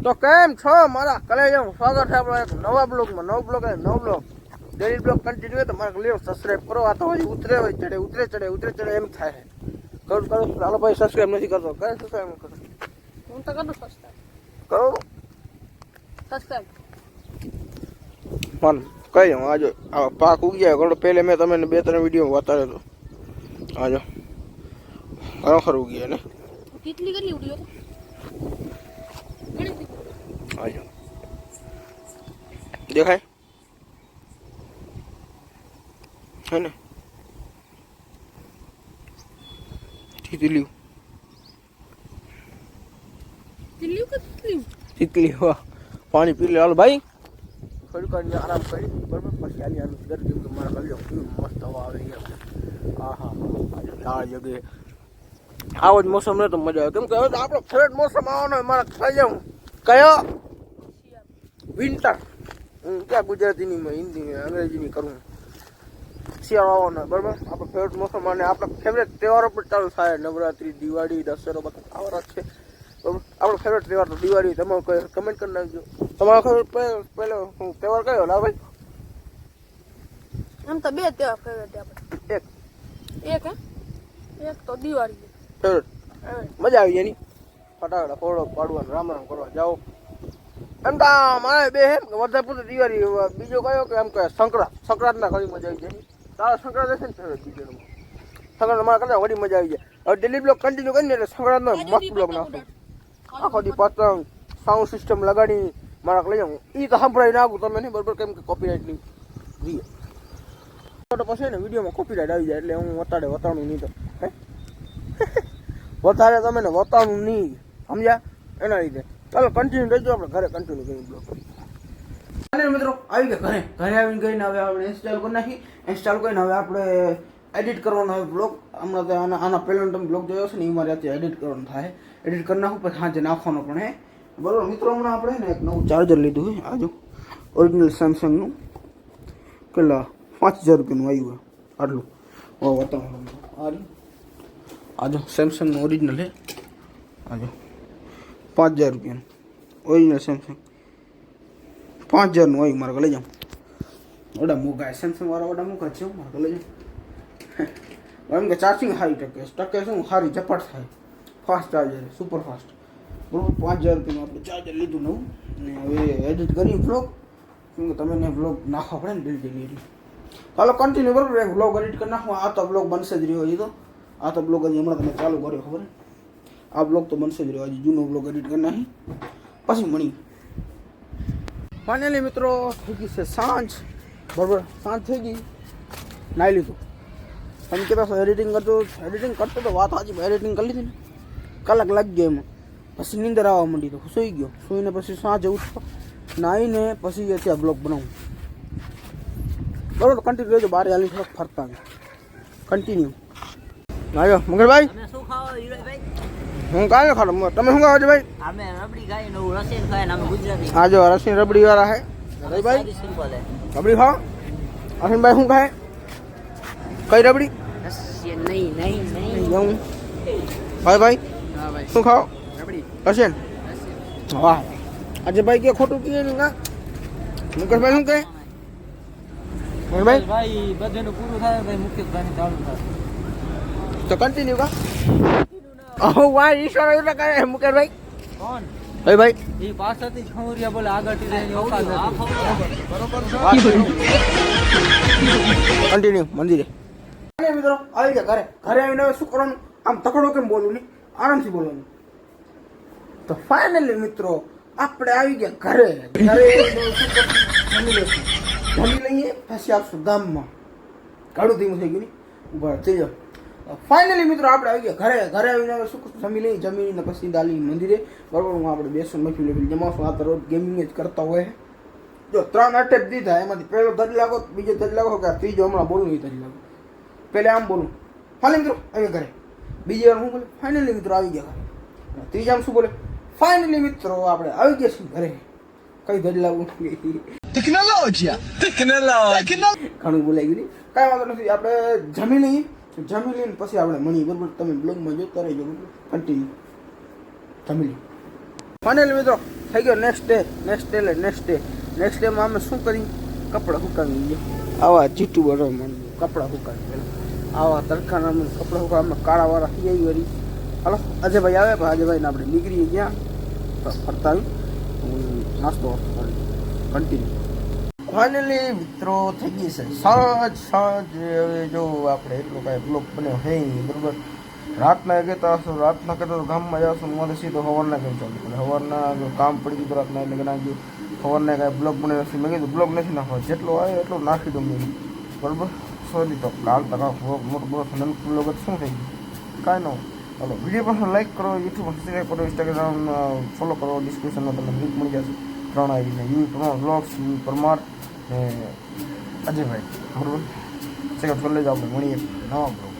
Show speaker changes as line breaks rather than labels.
તો કેમ છો મારા કલેજોનું સ્વાગત છે આપણો એક નવા બ્લોગમાં. નવો બ્લોગ અને નવો બ્લોગ ડેલી બ્લોગ કન્ટિન્યુ તો મારે લ્યો સબસ્ક્રાઈબ કરો. આ તો હજી ઉતરે હોય ચડે એમ થાય છે. કરો ચાલો ભાઈ, સબસ્ક્રાઈબ નથી કરતો. કરે સબસ્ક્રાઈબ કરો.
હું તો કરું સબસ્ક્રાઇબ.
કરો
સબસ્ક્રાઇબ
પણ કઈ હું આજો આ પાક ઉગી જાય કરો. પહેલે મેં તમને 2-3 વિડીયો બતાવ્યો હતો. આજો ખરેખર ઉગી જાય ને.
કેટલી ઉડ્યો તો
આજો દેખાય है ना तितली तितली वाह पानी पी ले भाई થોડી વાર આરામ કરી બરાબર પછી આલી આનું ઘર કેમ કે મારા કલ્યો મસ્ત હવા આવે છે. આહા આ જગ્યાએ આવો જ મોસમ રહે તો મજા આવે. કેમ કે હવે તો આપણો ફેવરેટ મોસમ આવવાનો મારા કલ્યો કયો વિન્ટર. ક્યાં ગુજરાતીની હિન્દી અંગ્રેજીની કરું. શિયાળો આવવાનો બરાબર આપણો ફેવરેટ મોસમ અને આપણા ફેવરેટ તહેવારો પણ ચાલુ થાય. નવરાત્રી, દિવાળી, દશેરો બધા આવવાના જ છે બરાબર. આપણો ફેવરેટ તહેવાર તો દિવાળી. તમે કમેન્ટ કરી નાખજો તમારો પહેલો તહેવાર કયો લાવ ભાઈ?
એમ તો બે તહેવાર ફેવરેટ આપણે. એક એક તો દિવાળી
ફેવરેટ. મજા આવી જાય ની ફટાકડા ફોડો પાડવાનું રામ રામ કરવા જાઓ. એમ તો મારે બે એમ વધારે પૂરતી દિવાળી. બીજો કયો કે એમ કે સંક્રાંતના ઘણી મજા આવી જાય. તારા સંક્રાંત હશે ને ફેવરેટ બીજો સંક્રાંત મારા કરતા ઘણી મજા આવી જાય. હવે ડેલી બ્લોગ કન્ટિન્યુ કરીને એટલે સંક્રાંતનો મસ્ત બ્લોગ નાખું. આખો દી પતંગ સાઉન્ડ સિસ્ટમ લગાડી મારા લઈ જાઉં. એ તો સંભળાવી નાખું તમે નહીં બરાબર. કેમ કે કોપીરાઇટની જોઈએ તો પછી ને વિડીયોમાં કોપીરાઇટ આવી જાય એટલે હું વતાણું નહીં તો હે વધારે તમે ને વતાણું નહીં સમજ્યા એના લીધે. ચાલો કન્ટિન્યુ રહેજો. આપણે ઘરે કન્ટિન્યુ કરી બ્લોગ. મિત્રો આવી ગયા ઘરે આવીને ગઈને હવે આપણે ઇન્સ્ટોલ કરી નાખી. ઇન્સ્ટોલ કરીને હવે આપણે એડિટ કરવાનો હોય બ્લોગ. હમણાં તો આના પહેલાં તમે બ્લોગ જોયો છે ને એ મારે અત્યારે એડિટ કરવાનું થાય. એડિટ કરી નાખું પછી સાંજે નાખવાનો પણ હે બરાબર. મિત્રો હમણાં આપણે ને એક નવું ચાર્જર લીધું હોય. આજો ઓરિજિનલ સેમસંગનું કેટલા 5000 રૂપિયાનું આવ્યું હોય આટલું. બતાવો આજો સેમસંગનું ઓરિજિનલ હે. આજો 5000 રૂપિયાનું ઓરિજિનલ સેમસંગ 5000નું હોય. મારે લઈ જાઉં ઓડા મોંઘા સેમસંગ વાળા ઓડા મોંઘા છે. મારે લઈ જાઉં એમ કે ચાર્જિંગ સારી ટકે શું સારી ઝપટ થાય. ફાસ્ટ ચાર્જર સુપર ફાસ્ટ બરાબર. 5000 રૂપિયાનું આપણે ચાર્જર લીધું નવું. ને હવે એડિટ કરી બ્લોગ. કેમ કે તમે ને બ્લોગ નાખવા પડે ને ડેલી. ચાલો કન્ટિન્યુ બરાબર. એક બ્લોગ એડિટ કરી નાખો. આ તો બ્લોગ બનશે જ રહ્યો હજી તો. આ તો બ્લોગ હજી હમણાં તમે ચાલુ કર્યો ખબર. આ બ્લોગ તો બનશે જ રહ્યો. હજી જૂનો બ્લોગ એડિટ કરી નાખી પછી મળી. ફાઇનલી મિત્રો થઈ ગઈ છે સાંજ બરાબર. સાંજ થઈ ગઈ. નાહી લીધું. તમે કહેતા છો એડિટિંગ કરતો તો વાત સાચી. એડિટિંગ કરી લીધી ને કલાક લાગી ગયો એમાં. પછી નીંદર આવવા માંડી તો સૂઈ ગયો. સૂઈને પછી સાંજે ઉઠો નાહીને પછી અત્યારે બ્લોગ બનાવું બરાબર. કન્ટિન્યુ રહેજો. બહાર હાલી થોડોક ફરતા કન્ટિન્યુ. આવ્યો મંગળભાઈ હું કાંઈ ખાડો. તમે શું ખાવા છો ભાઈ?
અમે રબડી ખાઈ ને રસીન ખાય ને અમે ગુજરાતી.
આ જો રસીન રબડી વાળા હે ભાઈ.
સિમ્પલ હે
રબડી ખાઓ. અશ્વિનભાઈ શું ખાય? કઈ રબડી?
રસીન નહીં
જવું ભાઈ
હા ભાઈ
શું ખાઓ?
રબડી
રસીન. વાહ આજે ભાઈ કે ખોટું કીએ નહીં ના. મુકેશભાઈ શું કહે? ભાઈ
ભાઈ બધાનું પૂરું થાય ભાઈ મુકેશભાઈ ચાલુ થાય
તો કન્ટિન્યુ કા. ઓ વાહ ઈશ્વર એવું કરે મુકેશભાઈ.
કોણ
ભાઈ
એ પાછળથી જ ખમરિયા બોલે આગળથી રહીને ઓકાત બરોબર
કન્ટિન્યુ મંદિરે. મિત્રો આવી ગયા ઘરે આવીને હવે શું કરવાનું? આમ તકડો કેમ બોલું નહીં, આરામથી બોલવાનું. તો ફાઇનલી મિત્રો આપણે આવી ગયા ઘરે જમી લઈએ પછી આવશું ગામમાં. ઘણું ધીમું થઈ ગયું ને ઉભા થઈ જાઓ. ફાઇનલી મિત્રો આપણે આવી ગયા ઘરે આવીને હવે શું જમી લઈએ. જમીને પછી દાલી મંદિરે બરાબર. હું આપણે બેસન મફી જમાશું. આ તો રોજ ગેમિંગ જ કરતા હોય. જો 3 અટેપ દીધા એમાંથી પહેલો ધજ લાગો, બીજો ધજ લાગો કે ત્રીજો હમણાં બોલું એ ધજ લાગો. પહેલે આમ બોલું ફાઇનલી મિત્રો આવી ઘરે. બીજી વાર હું બોલે ફાઇનલી મિત્રો આવી ગયા ઘરે. ત્રીજામાં શું બોલે ફાઇનલી મિત્રો આપણે આવી ગયા છીએ ઘરે. કઈ ધજ લાગવું ઘણું બોલાઈ ગયું. કાંઈ વાંધો નથી. આપણે જમી લઈએ પછી આપણે મળી બરાબર. તમે બ્લોગમાં જોતા રહેજો કન્ટિન્યુ. જમી લઈએ ફાઇનલી મિત્રો થઈ ગયો નેક્સ્ટ ડેમાં અમે શું કરી કપડાં સુકાવી દઈએ આવા ચીટું બરાબર કપડાં સુકાવી પેલા આવા તડકાના અમે કપડાં સુકાવા અમે કાળાવાળા થઈ આવી વળી હાલો અજયભાઈ આવે પણ અજયભાઈને આપણે નીકળીએ ગયા ફરતા આવી નાસ્તો કન્ટિન્યુ ફાઇનલી મિત્રો થઈ ગઈ છે સાંજ હવે જો આપણે એટલો કાંઈ બ્લોક બન્યો હે નહીં બરાબર રાતના કહેતા હશો રાતના કહેતા તો ગામમાં જાવશો મારે સીધો સવારના કેમ ચાલુ પડે સવારના કામ પડી ગયું રાતના એટલે નાખ્યું સવારના કાંઈ બ્લોક બને નથી મેં કીધું બ્લોક નથી નાખવા જેટલો આવે એટલો નાખી દઉં મેં બરાબર સોરી તો કાલ તક મોટો મોટો બ્લોગ જ શું થઈ ગયું કાંઈ ન ચાલો વિડીયો પણ લાઈક કરો યુટ્યુબ સબસ્ક્રાઈબ કરો ઇન્સ્ટાગ્રામ ફોલો કરો ડિસ્ક્રિપ્શનમાં તમને લિંક મળી જશે 3 આવીને યુ પ્રમાર બ્લોગ્સ યુ પરમાર ને અજયભાઈ બરાબર ચેકઅપ કરી લેજો આપણે મળીએ નવા બ્લોગ